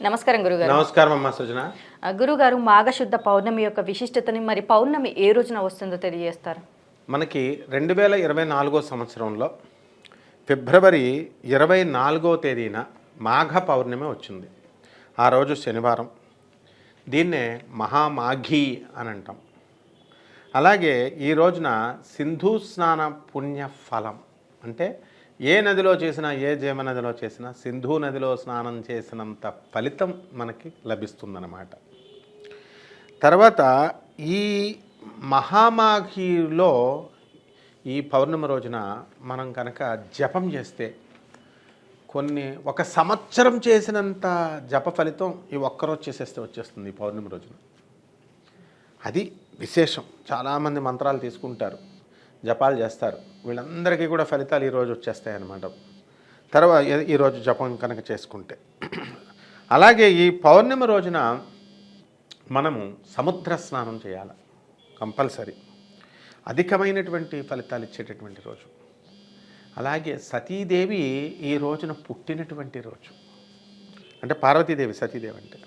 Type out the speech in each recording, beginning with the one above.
నమస్కారం గురుగారు. నమస్కారం అమ్మా సృజన. గురుగారు, మాఘశుద్ధ పౌర్ణమి యొక్క విశిష్టతని, మరి పౌర్ణమి ఏ రోజున వస్తుందో తెలియజేస్తారు? మనకి 2024 సంవత్సరంలో ఫిబ్రవరి 24వ తేదీన మాఘ పౌర్ణమి వచ్చింది. ఆ రోజు శనివారం. దీన్నే మహామాఘీ అని అంటాం. అలాగే ఈ రోజున సింధు స్నాన పుణ్య ఫలం అంటే ఏ నదిలో చేసినా, ఏ జీవ నదిలో చేసినా సింధు నదిలో స్నానం చేసినంత ఫలితం మనకి లభిస్తుందన్నమాట. తర్వాత ఈ మహామాఘిలో ఈ పౌర్ణమి రోజున మనం కనుక జపం చేస్తే ఒక సంవత్సరం చేసినంత జప ఫలితం ఈ ఒక్కరోజు చేసేస్తే వచ్చేస్తుంది ఈ పౌర్ణమి రోజున. అది విశేషం. చాలామంది మంత్రాలు తీసుకుంటారు, జపాలు చేస్తారు. వీళ్ళందరికీ కూడా ఫలితాలు ఈరోజు వచ్చేస్తాయన్నమాట. తర్వాత ఈరోజు జపం కనుక చేసుకుంటే. అలాగే ఈ పౌర్ణమి రోజున మనము సముద్ర స్నానం చేయాలి కంపల్సరీ. అధికమైనటువంటి ఫలితాలు ఇచ్చేటటువంటి రోజు. అలాగే సతీదేవి ఈ రోజున పుట్టినటువంటి రోజు. అంటే పార్వతీదేవి, సతీదేవి అంటే.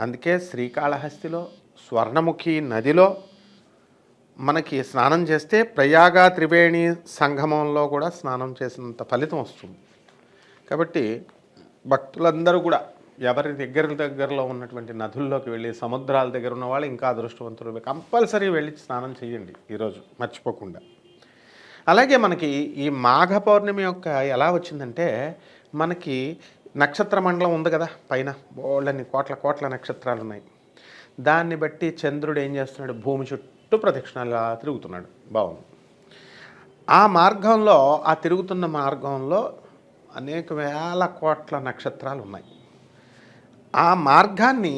అందుకే శ్రీకాళహస్తిలో స్వర్ణముఖి నదిలో మనకి స్నానం చేస్తే ప్రయాగ త్రివేణి సంగమంలో కూడా స్నానం చేసినంత ఫలితం వస్తుంది. కాబట్టి భక్తులందరూ కూడా ఎవరి దగ్గరలో ఉన్నటువంటి నదుల్లోకి వెళ్ళి, సముద్రాల దగ్గర ఉన్న వాళ్ళు ఇంకా అదృష్టవంతులు, కంపల్సరీ వెళ్ళి స్నానం చేయండి ఈరోజు మర్చిపోకుండా. అలాగే మనకి ఈ మాఘ పౌర్ణమి యొక్క ఎలా వచ్చిందంటే, మనకి నక్షత్ర మండలం ఉంది కదా, పైన బోళ్ళని కోట్ల నక్షత్రాలు ఉన్నాయి. దాన్ని బట్టి చంద్రుడు ఏం చేస్తున్నాడు, భూమి చుట్టూ ప్రదక్షిణాలుగా తిరుగుతున్నాడు. బాగుంది. ఆ మార్గంలో, ఆ తిరుగుతున్న మార్గంలో అనేక వేల కోట్ల నక్షత్రాలు ఉన్నాయి. ఆ మార్గాన్ని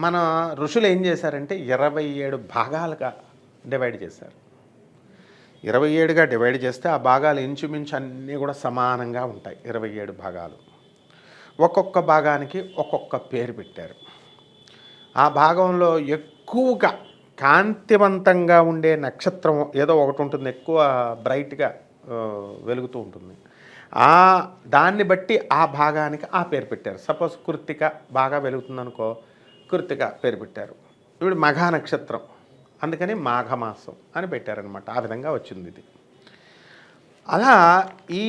మన ఋషులు ఏం చేశారంటే 27 భాగాలుగా డివైడ్ చేశారు. 27గా డివైడ్ చేస్తే ఆ భాగాలు ఇంచుమించు అన్నీ కూడా సమానంగా ఉంటాయి. 27 భాగాలు. ఒక్కొక్క భాగానికి ఒక్కొక్క పేరు పెట్టారు. ఆ భాగంలో ఎక్కువగా కాంతివంతంగా ఉండే నక్షత్రం ఏదో ఒకటి ఉంటుంది, ఎక్కువ బ్రైట్గా వెలుగుతూ ఉంటుంది. దాన్ని బట్టి ఆ భాగానికి ఆ పేరు పెట్టారు. సపోజ్ కృత్తిక బాగా వెలుగుతుందనుకో, కృత్తిక పేరు పెట్టారు. ఇప్పుడు మఘా నక్షత్రం, అందుకని మాఘమాసం అని పెట్టారనమాట. ఆ విధంగా వచ్చింది ఇది. అలా ఈ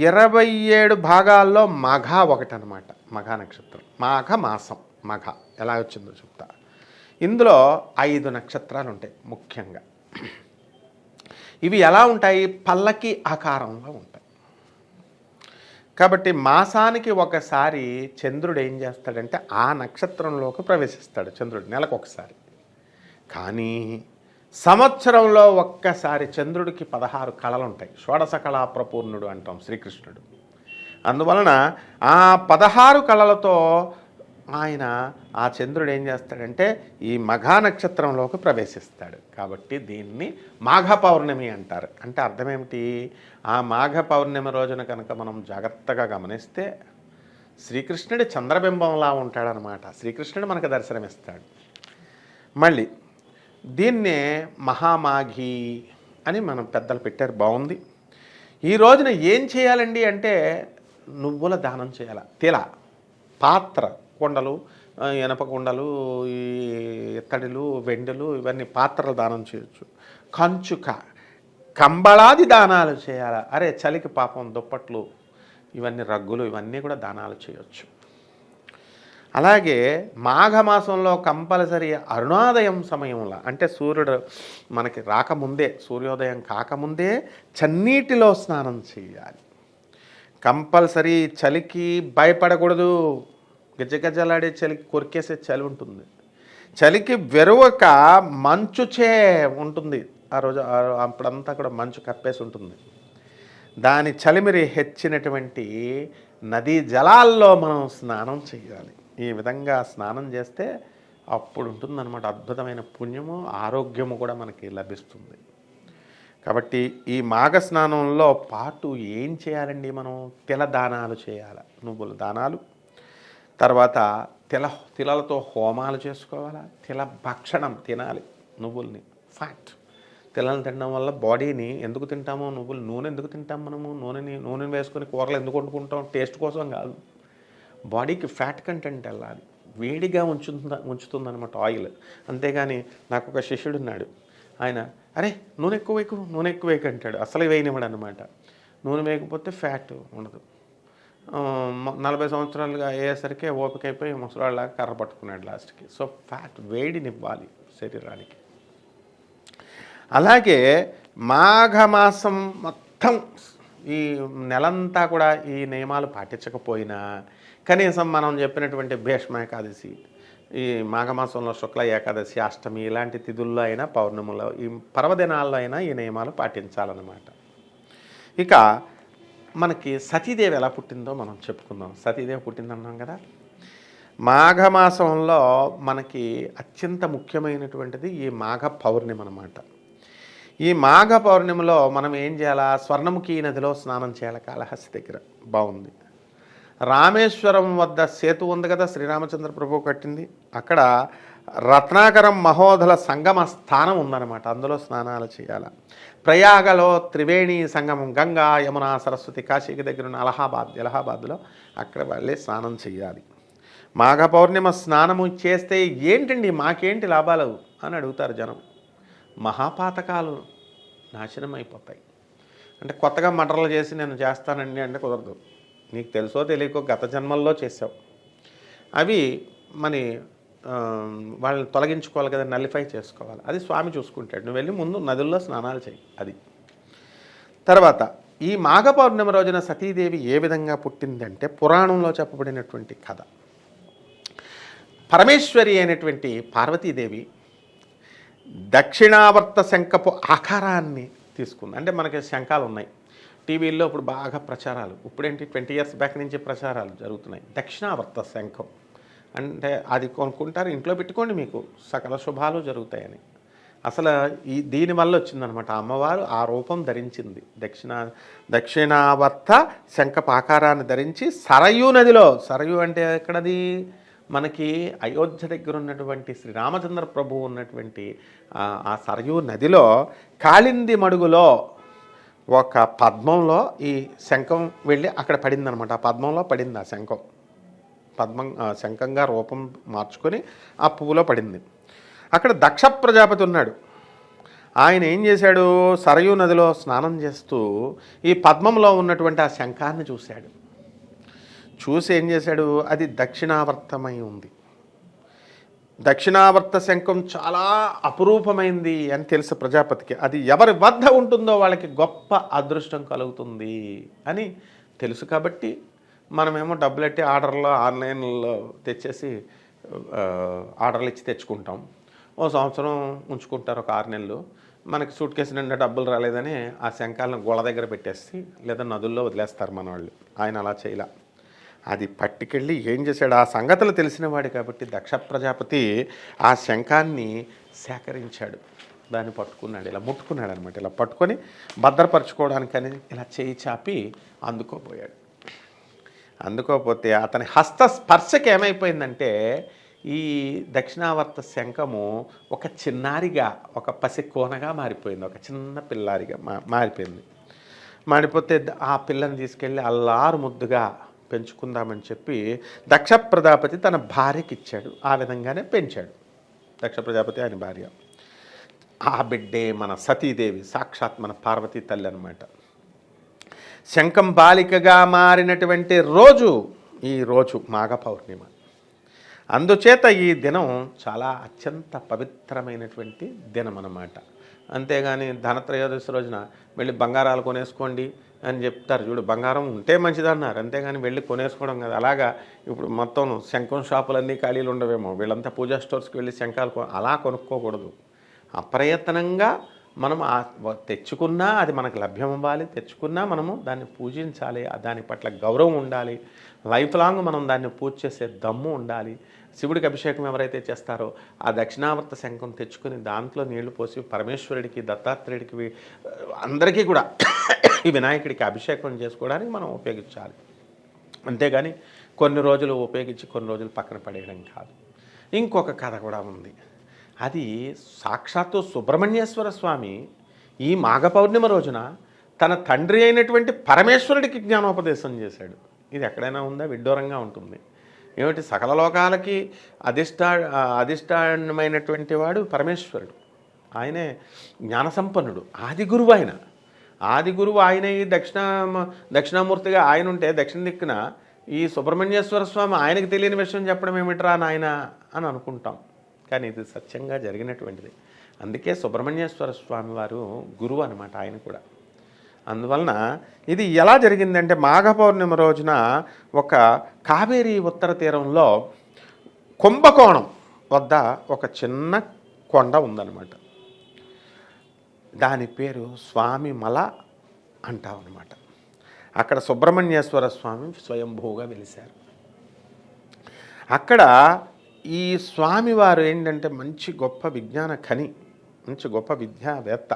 27 భాగాల్లో మఘ ఒకటి అనమాట. మఘా నక్షత్రం, మాఘ మాసం. మఘ ఎలా వచ్చిందో చెప్తా. ఇందులో 5 నక్షత్రాలు ఉంటాయి ముఖ్యంగా. ఇవి ఎలా ఉంటాయి, పల్లకి ఆకారంలో ఉంటాయి. కాబట్టి మాసానికి ఒకసారి చంద్రుడు ఏం చేస్తాడంటే ఆ నక్షత్రంలోకి ప్రవేశిస్తాడు. చంద్రుడు నెలకు ఒకసారి. కానీ సంవత్సరంలో ఒక్కసారి చంద్రుడికి 16 కళలు ఉంటాయి. షోడశ కళా ప్రపూర్ణుడు అంటాం శ్రీకృష్ణుడు. అందువలన ఆ 16 కళలతో ఆయన, ఆ చంద్రుడు ఏం చేస్తాడంటే ఈ మఘా నక్షత్రంలోకి ప్రవేశిస్తాడు. కాబట్టి దీన్ని మాఘ పౌర్ణమి అంటారు. అంటే అర్థం ఏమిటి, ఆ మాఘ పౌర్ణమి రోజున కనుక మనం జాగ్రత్తగా గమనిస్తే శ్రీకృష్ణుడి చంద్రబింబంలా ఉంటాడనమాట. శ్రీకృష్ణుడు మనకు దర్శనమిస్తాడు. మళ్ళీ దీన్నే మహామాఘి అని మనం పెద్దలు పెట్టారు. బాగుంది. ఈ రోజున ఏం చేయాలండి అంటే నువ్వుల దానం చేయాలి. తిల, పాత్ర, కుండలు, ఇనప కుండలు, ఈ ఇత్తడిలు, వెండులు, ఇవన్నీ పాత్రలు దానం చేయొచ్చు. కంచుక, కంబళాది దానాలు చేయాలి. అరే చలికి పాపం దుప్పట్లు, ఇవన్నీ రగ్గులు, ఇవన్నీ కూడా దానాలు చేయొచ్చు. అలాగే మాఘమాసంలో కంపల్సరీ అరుణోదయం సమయంలో, అంటే సూర్యుడు మనకి రాకముందే, సూర్యోదయం కాకముందే చన్నీటిలో స్నానం చేయాలి. కంపల్సరీ. చలికి భయపడకూడదు. గజగజలాడే చలికి, కొరికేసే చలి ఉంటుంది. చలికి వెరువక మంచుచే ఉంటుంది. ఆ రోజు అప్పుడంతా కూడా మంచు కప్పేసి ఉంటుంది. దాని చలిమిరి హెచ్చినటువంటి నదీ జలాల్లో మనం స్నానం చేయాలి. ఈ విధంగా స్నానం చేస్తే అప్పుడు ఉంటుందన్నమాట అద్భుతమైన పుణ్యము, ఆరోగ్యము కూడా మనకి లభిస్తుంది. కాబట్టి ఈ మాఘ స్నానంలో పాటు ఏం చేయాలండి, మనం తిల దానాలు చేయాలి. నువ్వుల దానాలు, తర్వాత తిలలతో హోమాలు చేసుకోవాలి. తిల భక్షణం తినాలి. నువ్వుల్ని ఫ్యాట్, తిలలు తినడం వల్ల బాడీని ఎందుకు తింటామో, నూనె ఎందుకు తింటాం మనము, నూనె వేసుకొని కూరలు ఎందుకు వండుకుంటాం, టేస్ట్ కోసం కాదు. బాడీకి ఫ్యాట్ కంటెంట్ వెళ్ళాలి, వేడిగా ఉంచుతుందన్నమాట ఆయిల్. అంతేగాని నాకు ఒక శిష్యుడు ఉన్నాడు, ఆయన అరే నూనె ఎక్కువ వేయకు, నూనె ఎక్కువ వేయకు అంటాడు. అసలు వేయనివ్వడు అనమాట. నూనె వేయకపోతే ఫ్యాట్ ఉండదు. 40 సంవత్సరాలుగా అయ్యేసరికి ఓపిక అయిపోయి ముసలాళ్ళలాగా కర్ర పట్టుకున్నాడు లాస్ట్కి. సో ఫ్యాట్ వేడినివ్వాలి శరీరానికి. అలాగే మాఘమాసం మొత్తం ఈ నెలంతా కూడా ఈ నియమాలు పాటించకపోయినా కనీసం మనం చెప్పినటువంటి భీష్మ ఏకాదశి, ఈ మాఘమాసంలో శుక్ల ఏకాదశి, అష్టమి ఇలాంటి తిథుల్లో అయినా, పౌర్ణములో, ఈ పర్వదినాల్లో అయినా ఈ నియమాలు పాటించాలన్నమాట. ఇక మనకి సతీదేవి ఎలా పుట్టిందో మనం చెప్పుకుందాం. సతీదేవి పుట్టిందన్నాం కదా. మాఘమాసంలో మనకి అత్యంత ముఖ్యమైనటువంటిది ఈ మాఘ పౌర్ణిమ అన్నమాట. ఈ మాఘ పౌర్ణిమలో మనం ఏం చేయాలా? స్వర్ణముఖి నదిలో స్నానం చేయాలి కాళహస్తి దగ్గర. బాగుంది. రామేశ్వరం వద్ద సేతు ఉంది కదా, శ్రీరామచంద్ర ప్రభు కట్టింది. అక్కడ రత్నాకరం మహోదల సంగమ స్థానం ఉందన్నమాట. అందులో స్నానాలు చేయాలి. ప్రయాగలో త్రివేణి సంగమం, గంగా, యమున, సరస్వతి, కాశీకి దగ్గర ఉన్న అలహాబాద్లో అక్కడ వెళ్ళి స్నానం చేయాలి. మాఘ పౌర్ణిమ స్నానము చేస్తే ఏంటండి మాకేంటి లాభాలు అని అడుగుతారు జనం. మహాపాతకాలు నాశనం అయిపోతాయి. అంటే కొత్తగా మటర్లు చేసి నేను చేస్తానండి అంటే కుదరదు. నీకు తెలుసో తెలియకో గత జన్మల్లో చేసావు. అవి మరి వాళ్ళని తొలగించుకోవాలి కదా, నల్లిఫై చేసుకోవాలి. అది స్వామి చూసుకుంటాడు. నువ్వు వెళ్ళి ముందు నదుల్లో స్నానాలు చేయి. అది తర్వాత ఈ మాఘ పౌర్ణమి రోజున సతీదేవి ఏ విధంగా పుట్టిందంటే పురాణంలో చెప్పబడినటువంటి కథ. పరమేశ్వరి అయినటువంటి పార్వతీదేవి దక్షిణావర్త శంఖపు ఆకారాన్ని తీసుకుంది. అంటే మనకి శంఖాలు ఉన్నాయి టీవీల్లో ఇప్పుడు బాగా ప్రచారాలు. ఇప్పుడేంటి 20 years బ్యాక్ నుంచి ప్రచారాలు జరుగుతున్నాయి. దక్షిణావర్త శంఖం అంటే అది కొనుక్కుంటారు, ఇంట్లో పెట్టుకోండి, మీకు సకల శుభాలు జరుగుతాయని. అసలు దీనివల్ల వచ్చిందనమాట. అమ్మవారు ఆ రూపం ధరించింది. దక్షిణావర్త శంఖపు ఆకారాన్ని ధరించి సరయూ నదిలో, సరయూ అంటే ఎక్కడది? మనకి అయోధ్య దగ్గర ఉన్నటువంటి శ్రీరామచంద్ర ప్రభువు ఉన్నటువంటి ఆ సరయూ నదిలో కాళింది మడుగులో ఒక పద్మంలో ఈ శంఖం వెళ్ళి అక్కడ పడిందనమాట. ఆ పద్మంలో పడింది ఆ శంఖం. శంఖంగా రూపం మార్చుకొని ఆ పువ్వులో పడింది. అక్కడ దక్ష ప్రజాపతి ఉన్నాడు. ఆయన ఏం చేశాడు? సరయూ నదిలో స్నానం చేస్తూ ఈ పద్మంలో ఉన్నటువంటి ఆ శంఖాన్ని చూశాడు. చూసి ఏం చేశాడు? అది దక్షిణావర్తమై ఉంది. దక్షిణావర్త శంఖం చాలా అపురూపమైంది అని తెలుసు ప్రజాపతికి. అది ఎవరి వద్ద ఉంటుందో వాళ్ళకి గొప్ప అదృష్టం కలుగుతుంది అని తెలుసు. కాబట్టి మనమేమో డబ్బులెట్టి ఆర్డర్లో ఆన్లైన్లో తెచ్చేసి ఆర్డర్లు ఇచ్చి తెచ్చుకుంటాం. ఓ సంవత్సరం ఉంచుకుంటారు, ఒక 6 నెలలు. మనకి సూట్ కేసు నిండా డబ్బులు రాలేదని ఆ శంఖాలను గోళ దగ్గర పెట్టేసి లేదా నదుల్లో వదిలేస్తారు మన వాళ్ళు. ఆయన అలా చేయలే. అది పట్టుకెళ్ళి ఏం చేశాడు? ఆ సంగతులు తెలిసిన వాడు కాబట్టి దక్ష ప్రజాపతి ఆ శంఖాన్ని సేకరించాడు. దాన్ని పట్టుకున్నాడు, ఇలా ముట్టుకున్నాడు అనమాట. ఇలా పట్టుకొని భద్రపరచుకోవడానికని ఇలా చేయి చాపి అందుకోపోయాడు. అందుకోపోతే అతని హస్తస్పర్శకి ఏమైపోయిందంటే ఈ దక్షిణావర్త శంఖము ఒక చిన్నారిగా, ఒక పసి కోనగా మారిపోయింది. ఒక చిన్న పిల్లారిగా మారిపోయింది. మారిపోతే ఆ పిల్లని తీసుకెళ్ళి అల్లారు ముద్దుగా పెంచుకుందామని చెప్పి దక్ష ప్రజాపతి తన భార్యకి ఇచ్చాడు. ఆ విధంగానే పెంచాడు దక్ష ప్రజాపతి ఆయన భార్య. ఆ బిడ్డే మన సతీదేవి, సాక్షాత్ మన పార్వతీ తల్లి అనమాట. శంఖం బాలికగా మారినటువంటి రోజు ఈ రోజు మాఘ పౌర్ణిమ. అందుచేత ఈ దినం చాలా అత్యంత పవిత్రమైనటువంటి దినం అన్నమాట. అంతేగాని ధనత్రయోదశి రోజున వెళ్ళి బంగారాలు కొనేసుకోండి అని చెప్తారు చూడు. బంగారం ఉంటే మంచిదన్నారు, అంతేగాని వెళ్ళి కొనేసుకోవడం కదా. అలాగా ఇప్పుడు మొత్తం శంఖం షాపులన్నీ ఖాళీలు ఉండవేమో, వీళ్ళంతా పూజా స్టోర్స్కి వెళ్ళి శంఖాలు అలా కొనుక్కోకూడదు. అప్రయత్నంగా మనం తెచ్చుకున్నా అది మనకు లభ్యం అవ్వాలి. తెచ్చుకున్నా మనము దాన్ని పూజించాలి, దాని పట్ల గౌరవం ఉండాలి. లైఫ్ లాంగ్ మనం దాన్ని పూజ చేసే దమ్ము ఉండాలి. శివుడికి అభిషేకం ఎవరైతే చేస్తారో ఆ దక్షిణావర్త శంఖం తెచ్చుకొని దాంట్లో నీళ్లు పోసి పరమేశ్వరుడికి, దత్తాత్రేయుడికి, అందరికీ కూడా ఈ వినాయకుడికి అభిషేకం చేసుకోవడానికి మనం ఉపయోగించాలి. అంతేగాని కొన్ని రోజులు ఉపయోగించి కొన్ని రోజులు పక్కన పడేయడం కాదు. ఇంకొక కథ కూడా ఉంది. అది సాక్షాత్తు సుబ్రహ్మణ్యేశ్వర స్వామి ఈ మాఘ పౌర్ణిమ రోజున తన తండ్రి అయినటువంటి పరమేశ్వరుడికి జ్ఞానోపదేశం చేశాడు. ఇది ఎక్కడైనా ఉందా? విడ్డూరంగా ఉంటుంది. ఏమిటి సకల లోకాలకి అధిష్టానమైనటువంటి వాడు పరమేశ్వరుడు. ఆయనే జ్ఞానసంపన్నుడు, ఆది గురువు ఆయన. ఆది గురువు ఆయన ఈ దక్షిణామూర్తిగా ఆయన ఉంటే దక్షిణ దిక్కున ఈ సుబ్రహ్మణ్యేశ్వర స్వామి ఆయనకు తెలియని విషయం చెప్పడం ఏమిట్రా నాయన అని అనుకుంటాం. కానీ ఇది సత్యంగా జరిగినటువంటిది. అందుకే సుబ్రహ్మణ్యేశ్వర స్వామి వారు గురువు అనమాట ఆయన కూడా. అందువలన ఇది ఎలా జరిగిందంటే మాఘ పౌర్ణమి రోజున ఒక కావేరీ ఉత్తర తీరంలో కుంభకోణం వద్ద ఒక చిన్న కొండ ఉందన్నమాట. దాని పేరు స్వామి మల అంటామన్నమాట. అక్కడ సుబ్రహ్మణ్యేశ్వర స్వామి స్వయంభూగా వెలిశారు. అక్కడ ఈ స్వామివారు ఏంటంటే మంచి గొప్ప విజ్ఞాన ఖని, మంచి గొప్ప విద్యావేత్త.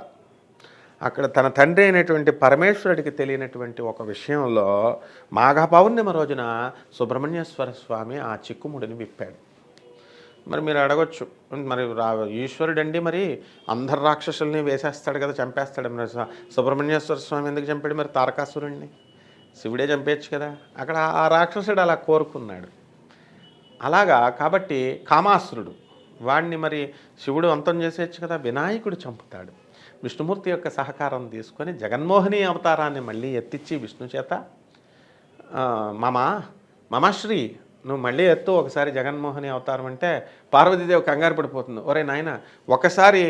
అక్కడ తన తండ్రి అయినటువంటి పరమేశ్వరుడికి తెలియనటువంటి ఒక విషయంలో మాఘ పౌర్ణమి రోజున సుబ్రహ్మణ్యేశ్వర స్వామి ఆ చిక్కుముడిని విప్పాడు. మరి మీరు అడగొచ్చు, మరి ఈశ్వరుడండి మరి అందరు రాక్షసుల్ని వేసేస్తాడు కదా, చంపేస్తాడు, మరి సుబ్రహ్మణ్యేశ్వర స్వామి ఎందుకు చంపాడు? మరి తారకాసురుణ్ణి శివుడే చంపేయచ్చు కదా. అక్కడ ఆ రాక్షసుడు అలా కోరుకున్నాడు. అలాగా కాబట్టి కామాసురుడు వాడిని మరి శివుడు అంతం చేసేయచ్చు కదా, వినాయకుడు చంపుతాడు. విష్ణుమూర్తి యొక్క సహకారం తీసుకొని జగన్మోహిని అవతారాన్ని మళ్ళీ ఎత్తిచ్చి విష్ణు చేత మమశ్రీ నువ్వు మళ్ళీ ఎత్తు ఒకసారి జగన్మోహిని అవతారం అంటే పార్వతీదేవి కంగారు పడిపోతుంది. ఒరే నాయన, ఒకసారి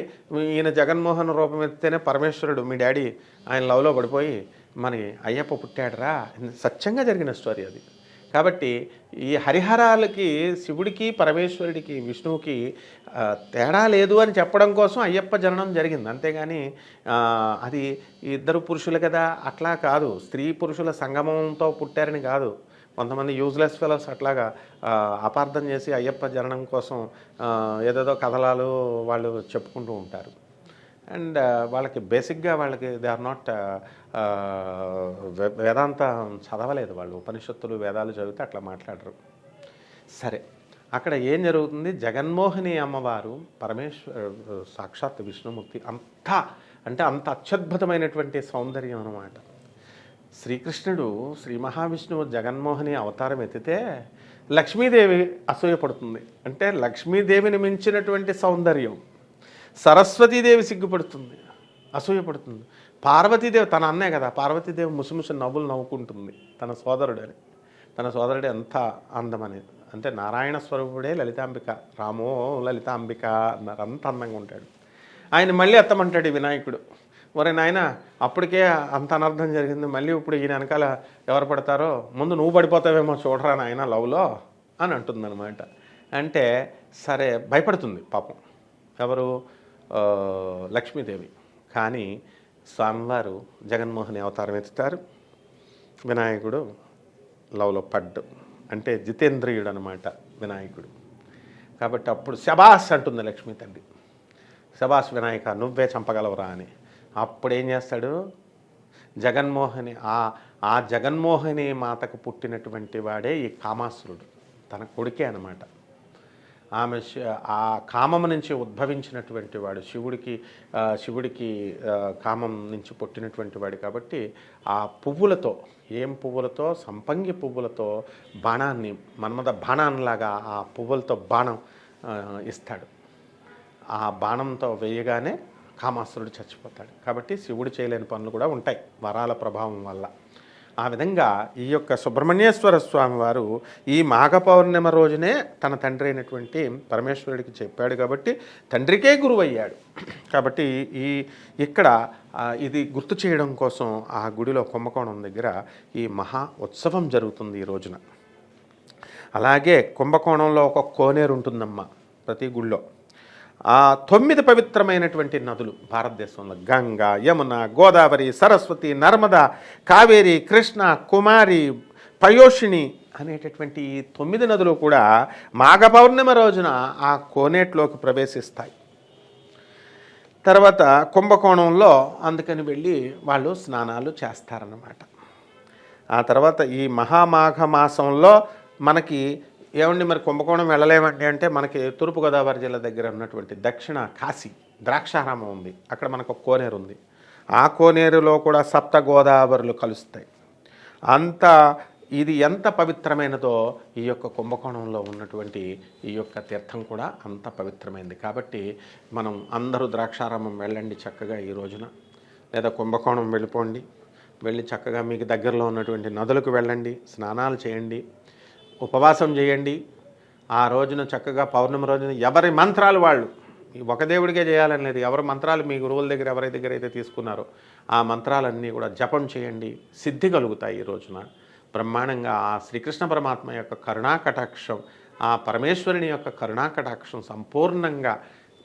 ఈయన జగన్మోహన్ రూపం ఎత్తితేనే పరమేశ్వరుడు మీ డాడీ ఆయన లవ్లో పడిపోయి మరి అయ్యప్ప పుట్టాడురా. సత్యంగా జరిగిన స్టోరీ అది. కాబట్టి ఈ హరిహరాలకి శివుడికి పరమేశ్వరుడికి విష్ణువుకి తేడా లేదు అని చెప్పడం కోసం అయ్యప్ప జననం జరిగింది. అంతేగాని అది ఇద్దరు పురుషులు కదా అట్లా కాదు, స్త్రీ పురుషుల సంగమంతో పుట్టారని కాదు. కొంతమంది యూజ్లెస్ ఫెలోస్ అట్లాగా అపార్థం చేసి అయ్యప్ప జననం కోసం ఏదేదో కథలాలు వాళ్ళు చెప్పుకుంటూ ఉంటారు. అండ్ వాళ్ళకి బేసిక్గా వాళ్ళకి దే ఆర్ నాట్ వేదాంత చదవలేదు వాళ్ళు. ఉపనిషత్తులు వేదాలు చదివితే అట్లా మాట్లాడరు. సరే, అక్కడ ఏం జరుగుతుంది? జగన్మోహిని అమ్మవారు సాక్షాత్ విష్ణుమూర్తి అంత అత్యద్భుతమైనటువంటి సౌందర్యం అన్నమాట. శ్రీకృష్ణుడు శ్రీ మహావిష్ణువు జగన్మోహిని అవతారం ఎత్తితే లక్ష్మీదేవి అసూయపడుతుంది. అంటే లక్ష్మీదేవిని మించినటువంటి సౌందర్యం. సరస్వతీదేవి సిగ్గుపడుతుంది, అసూయపడుతుంది. పార్వతీదేవి తన అన్నే కదా, పార్వతీదేవి ముసిముసి నవ్వులు నవ్వుకుంటుంది తన సోదరుడని. తన సోదరుడు ఎంత అందమని. అంటే నారాయణ స్వరూపుడే లలితాంబిక, రామో లలితాంబిక అన్నారు. అంత అందంగా ఉంటాడు. ఆయన మళ్ళీ ఎత్తమంటాడు వినాయకుడు. ఒరే నాయన, అప్పటికే అంత అనర్థం జరిగింది, మళ్ళీ ఇప్పుడు ఈయన వెనకాల ఎవరు పడతారో ముందు నువ్వు పడిపోతావేమో చూడరా నాయన లవ్లో అని అంటుందన్నమాట. అంటే సరే భయపడుతుంది పాపం ఎవరు, లక్ష్మీదేవి. కానీ స్వామివారు జగన్మోహిని అవతారం ఎత్తుతారు. వినాయకుడు లవ్లో పడ్డు, అంటే జితేంద్రియుడు అనమాట వినాయకుడు. కాబట్టి అప్పుడు శబాస్ అంటుంది లక్ష్మీ తల్లి, శబాస్ వినాయక, నువ్వే చంపగలవురా అని. అప్పుడు ఏం చేస్తాడు? జగన్మోహిని ఆ జగన్మోహిని మాతకు పుట్టినటువంటి వాడే ఈ కామాసురుడు, తన కొడుకే అనమాట. ఆమె ఆ కామం నుంచి ఉద్భవించినటువంటి వాడు, శివుడికి కామం నుంచి పుట్టినటువంటి వాడు. కాబట్టి ఆ పువ్వులతో, ఏం పువ్వులతో? సంపంగి పువ్వులతో బాణాన్ని, మన్మథ బాణాన్లాగా ఆ పువ్వులతో బాణం ఇస్తాడు. ఆ బాణంతో వేయగానే కామాసురుడు చచ్చిపోతాడు. కాబట్టి శివుడు చేయలేని పనులు కూడా ఉంటాయి వరాల ప్రభావం వల్ల. ఆ విధంగా ఈ యొక్క సుబ్రహ్మణ్యేశ్వర స్వామి వారు ఈ మాఘ పౌర్ణమి రోజునే తన తండ్రి అయినటువంటి పరమేశ్వరుడికి చెప్పాడు. కాబట్టి తండ్రికే గురువు అయ్యాడు. కాబట్టి ఇక్కడ ఇది గుర్తు చేయడం కోసం ఆ గుడిలో కుంభకోణం దగ్గర ఈ మహా ఉత్సవం జరుగుతుంది ఈ రోజున. అలాగే కుంభకోణంలో ఒక కోనేరు ఉంటుందమ్మా ప్రతి గుళ్ళో. 9 పవిత్రమైనటువంటి నదులు భారతదేశంలో, గంగా, యమున, గోదావరి, సరస్వతి, నర్మదా, కావేరి, కృష్ణ, కుమారి, పయోషిణి అనేటటువంటి ఈ 9 నదులు కూడా మాఘ పౌర్ణమి రోజున ఆ కోనేట్లోకి ప్రవేశిస్తాయి. తర్వాత కుంభకోణంలో అందుకని వెళ్ళి వాళ్ళు స్నానాలు చేస్తారన్నమాట. ఆ తర్వాత ఈ మహామాఘ మాసంలో మనకి ఏమండి మరి కుంభకోణం వెళ్ళలేమండి అంటే, మనకి తూర్పుగోదావరి జిల్లా దగ్గర ఉన్నటువంటి దక్షిణ కాశీ ద్రాక్షారామం ఉంది. అక్కడ మనకు ఒక కోనేరు ఉంది. ఆ కోనేరులో కూడా 7 గోదావరులు కలుస్తాయి. అంత ఇది ఎంత పవిత్రమైనదో ఈ యొక్క కుంభకోణంలో ఉన్నటువంటి ఈ యొక్క తీర్థం కూడా అంత పవిత్రమైనది. కాబట్టి మనం అందరూ ద్రాక్షారామం వెళ్ళండి చక్కగా ఈ రోజున, లేదా కుంభకోణం వెళ్ళిపోండి. వెళ్ళి చక్కగా మీకు దగ్గరలో ఉన్నటువంటి నదులకు వెళ్ళండి, స్నానాలు చేయండి, ఉపవాసం చేయండి. ఆ రోజున చక్కగా పౌర్ణమి రోజున ఎవరి మంత్రాలు వాళ్ళు, ఒక దేవుడికే చేయాలని లేదు, ఎవరి మంత్రాలు మీ గురువుల దగ్గర ఎవరి దగ్గర అయితే తీసుకున్నారో ఆ మంత్రాలన్నీ కూడా జపం చేయండి, సిద్ధి కలుగుతాయి. ఈ రోజున బ్రహ్మాండంగా ఆ శ్రీకృష్ణ పరమాత్మ యొక్క కరుణాకటాక్షం, ఆ పరమేశ్వరుని యొక్క కరుణాకటాక్షం సంపూర్ణంగా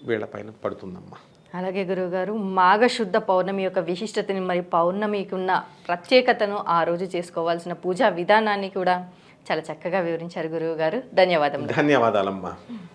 వీళ్ళపైన పడుతుందమ్మా. అలాగే గురువుగారు, మాఘశుద్ధ పౌర్ణమి యొక్క విశిష్టతని, మరి పౌర్ణమికి ఉన్న ప్రత్యేకతను, ఆ రోజు చేసుకోవాల్సిన పూజా విధానాన్ని కూడా చాలా చక్కగా వివరించారు గురువుగారు. ధన్యవాదములు. ధన్యవాదాలమ్మా.